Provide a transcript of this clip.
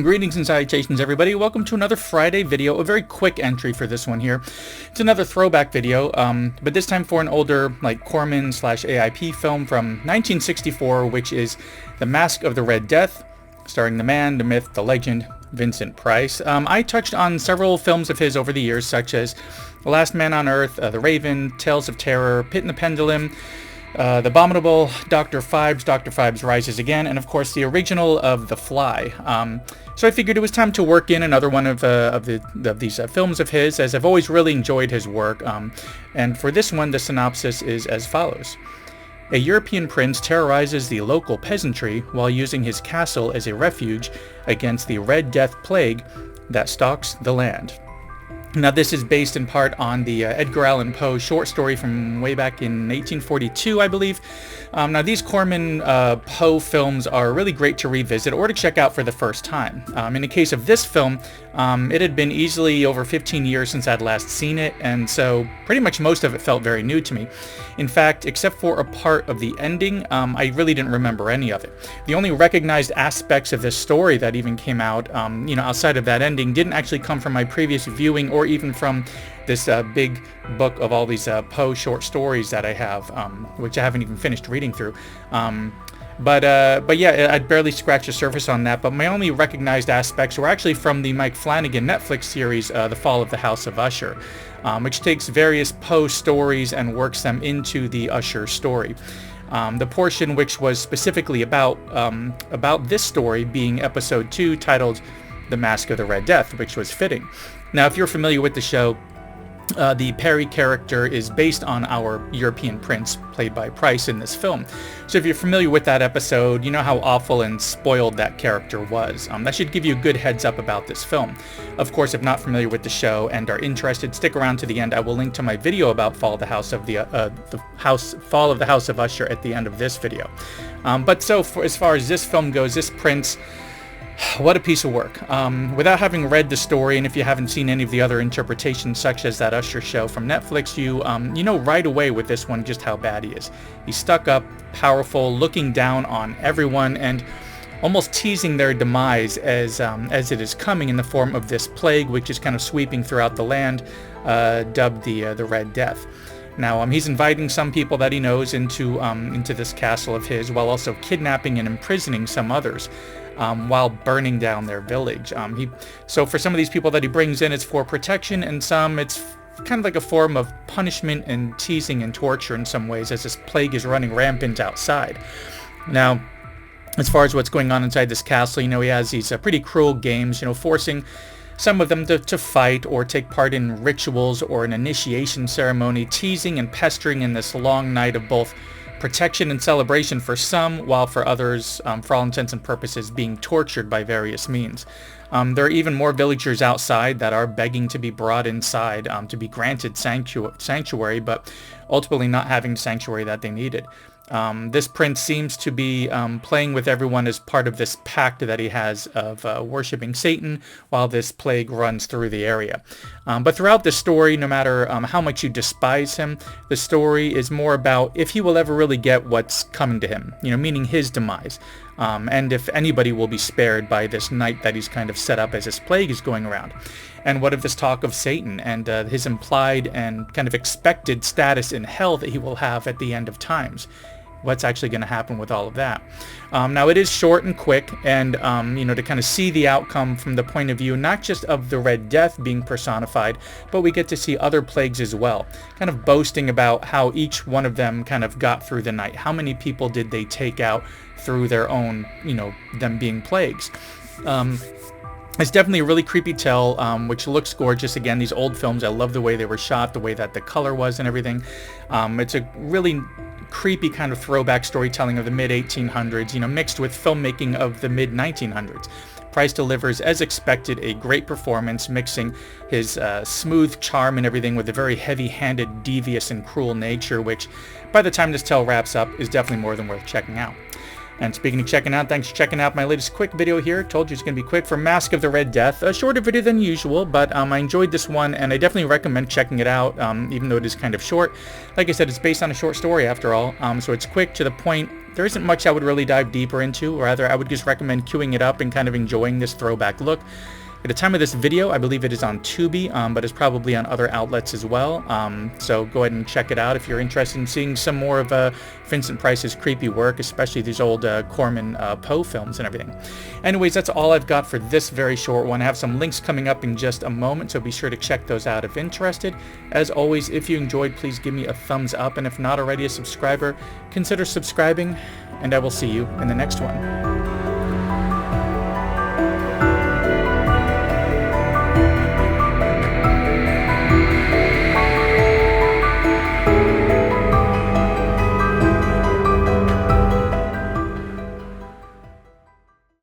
Greetings and salutations, everybody. Welcome to another Friday video, a very quick entry for this one here. It's another throwback video, but this time for an older, like, Corman/AIP film from 1964, which is The Masque of the Red Death, starring the man, the myth, the legend, Vincent Price. I touched on several films of his over the years, such as The Last Man on Earth, The Raven, Tales of Terror, Pit and the Pendulum, The Abominable, Dr. Phibes Rises Again, and of course the original of The Fly. So I figured it was time to work in another one of these films of his, as I've always really enjoyed his work. And for this one, the synopsis is as follows. A European prince terrorizes the local peasantry while using his castle as a refuge against the Red Death plague that stalks the land. Now, this is based in part on the Edgar Allan Poe short story from way back in 1842, I believe. Now, these Corman Poe films are really great to revisit or to check out for the first time. In the case of this film, it had been easily over 15 years since I'd last seen it, and so pretty much most of it felt very new to me. In fact, except for a part of the ending, I really didn't remember any of it. The only recognized aspects of this story that even came out, outside of that ending, didn't actually come from my previous viewing or even from this big book of all these Poe short stories that I have, which I haven't even finished reading through. But yeah, I'd barely scratched the surface on that, but my only recognized aspects were actually from the Mike Flanagan Netflix series, The Fall of the House of Usher, which takes various Poe stories and works them into the Usher story. The portion which was specifically about this story being episode 2, titled The Masque of the Red Death, which was fitting. Now, if you're familiar with the show, the Perry character is based on our European prince, played by Price in this film. So if you're familiar with that episode, you know how awful and spoiled that character was. That should give you a good heads up about this film. Of course, if not familiar with the show and are interested, stick around to the end. I will link to my video about Fall of the House of Usher at the end of this video. But so as far as this film goes, this prince, what a piece of work. Without having read the story, and if you haven't seen any of the other interpretations such as that Usher show from Netflix, you know right away with this one just how bad he is. He's stuck up, powerful, looking down on everyone, and almost teasing their demise as it is coming in the form of this plague, which is kind of sweeping throughout the land, dubbed the Red Death. Now, he's inviting some people that he knows into this castle of his, while also kidnapping and imprisoning some others, while burning down their village. So for some of these people that he brings in, it's for protection, and some it's kind of like a form of punishment and teasing and torture in some ways, as this plague is running rampant outside. Now, as far as what's going on inside this castle, he has these pretty cruel games, forcing some of them to fight or take part in rituals or an initiation ceremony, teasing and pestering in this long night of both protection and celebration for some, while for others, for all intents and purposes, being tortured by various means. There are even more villagers outside that are begging to be brought inside, to be granted sanctuary, but ultimately not having the sanctuary that they needed. This prince seems to be playing with everyone as part of this pact that he has of worshipping Satan while this plague runs through the area. But throughout the story, no matter how much you despise him, the story is more about if he will ever really get what's coming to him, meaning his demise. And if anybody will be spared by this night that he's kind of set up as this plague is going around. And what of this talk of Satan and his implied and kind of expected status in hell that he will have at the end of times? What's actually going to happen with all of that? Now, it is short and quick, and to kind of see the outcome from the point of view not just of the Red Death being personified, but we get to see other plagues as well, kind of boasting about how each one of them kind of got through the night. How many people did they take out through their own, them being plagues? It's definitely a really creepy tale, which looks gorgeous. Again, these old films, I love the way they were shot, the way that the color was and everything. It's a really creepy kind of throwback storytelling of the mid-1800s, mixed with filmmaking of the mid-1900s. Price delivers, as expected, a great performance, mixing his smooth charm and everything with a very heavy-handed, devious, and cruel nature, which, by the time this tale wraps up, is definitely more than worth checking out. And speaking of checking out, thanks for checking out my latest quick video here. Told you it's going to be quick for Masque of the Red Death. A shorter video than usual, but I enjoyed this one, and I definitely recommend checking it out, even though it is kind of short. Like I said, it's based on a short story after all, so it's quick, to the point, there isn't much I would really dive deeper into. Rather, I would just recommend queuing it up and kind of enjoying this throwback look. At the time of this video, I believe it is on Tubi, but it's probably on other outlets as well. So go ahead and check it out if you're interested in seeing some more of Vincent Price's creepy work, especially these old Corman Poe films and everything. Anyways, that's all I've got for this very short one. I have some links coming up in just a moment, so be sure to check those out if interested. As always, if you enjoyed, please give me a thumbs up, and if not already a subscriber, consider subscribing, and I will see you in the next one.